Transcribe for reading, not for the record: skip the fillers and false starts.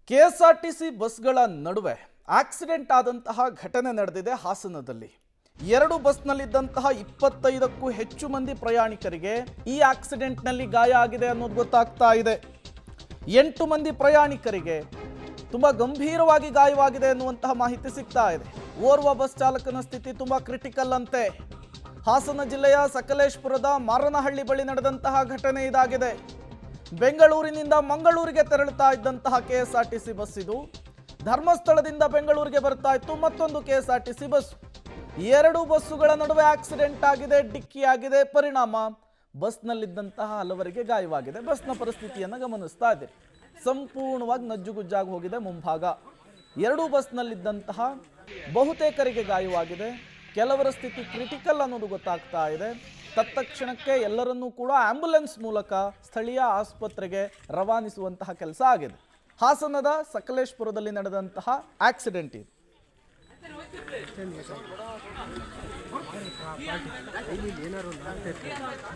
KSRTC ಬಸ್ಗಳ ನಡುವೆ accident ಆದಂತಹ ಘಟನೆ ನಡೆದಿದೆ ಹಾಸನದಲ್ಲಿ. ಎರಡು ಬಸ್ನಲ್ಲಿದ್ದಂತಹ 25ಕ್ಕೂ ಹೆಚ್ಚು ಮಂದಿ ಪ್ರಯಾಣಿಕರಿಗೆ ಈ ಆಕ್ಸಿಡೆಂಟ್ನಲ್ಲಿ ಗಾಯ ಆಗಿದೆ ಅನ್ನೋದು ಗೊತ್ತಾಗ್ತಾ ಇದೆ. 8 ಮಂದಿ ಪ್ರಯಾಣಿಕರಿಗೆ ತುಂಬಾ ಗಂಭೀರವಾಗಿ ಗಾಯವಾಗಿದೆ ಎನ್ನುವಂತಹ ಮಾಹಿತಿ ಸಿಗ್ತಾ ಇದೆ. ಓರ್ವ ಬಸ್ ಚಾಲಕನ ಸ್ಥಿತಿ ತುಂಬಾ ಕ್ರಿಟಿಕಲ್ ಅಂತೆ. ಹಾಸನ ಜಿಲ್ಲೆಯ ಸಕಲೇಶಪುರದ ಮಾರನಹಳ್ಳಿ ಬಳಿ ನಡೆದಂತಹ ಘಟನೆ ಇದಾಗಿದೆ. ಬೆಂಗಳೂರಿನಿಂದ ಮಂಗಳೂರಿಗೆ ತೆರಳುತ್ತಾ ಇದ್ದಂತಹ ಕೆಎಸ್ಆರ್ಟಿಸಿ ಬಸ್ ಇದು. ಧರ್ಮಸ್ಥಳದಿಂದ ಬೆಂಗಳೂರಿಗೆ ಬರ್ತಾ ಇತ್ತು ಮತ್ತೊಂದು ಕೆಎಸ್ಆರ್ಟಿಸಿ ಬಸ್. ಎರಡು ಬಸ್ಸುಗಳ ನಡುವೆ ಆಕ್ಸಿಡೆಂಟ್ ಆಗಿದೆ, ಡಿಕ್ಕಿ ಆಗಿದೆ. ಪರಿಣಾಮ ಬಸ್ನಲ್ಲಿದ್ದಂತಹ ಹಲವರಿಗೆ ಗಾಯವಾಗಿದೆ. ಬಸ್ನ ಪರಿಸ್ಥಿತಿಯನ್ನು ಗಮನಿಸ್ತಾ ಇದ್ದೀರಿ. ಸಂಪೂರ್ಣವಾಗಿ ನಜ್ಜುಗುಜ್ಜಾಗಿ ಹೋಗಿದೆ ಮುಂಭಾಗ. ಎರಡೂ ಬಸ್ನಲ್ಲಿದ್ದಂತಹ ಬಹುತೇಕರಿಗೆ ಗಾಯವಾಗಿದೆ. ಕೆಲವರ ಸ್ಥಿತಿ ಕ್ರಿಟಿಕಲ್ ಅನ್ನೋದು ಗೊತ್ತಾಗ್ತಾ ಇದೆ. ತತ್ಕ್ಷಣಕ್ಕೆ ಎಲ್ಲರನ್ನೂ ಕೂಡ ಆಂಬ್ಯುಲೆನ್ಸ್ ಮೂಲಕ ಸ್ಥಳೀಯ ಆಸ್ಪತ್ರೆಗೆ ರವಾನಿಸುವಂತಹ ಕೆಲಸ ಆಗಿದೆ. ಹಾಸನದ ಸಕಲೇಶಪುರದಲ್ಲಿ ನಡೆದಂತಹ ಆಕ್ಸಿಡೆಂಟ್ ಇದು.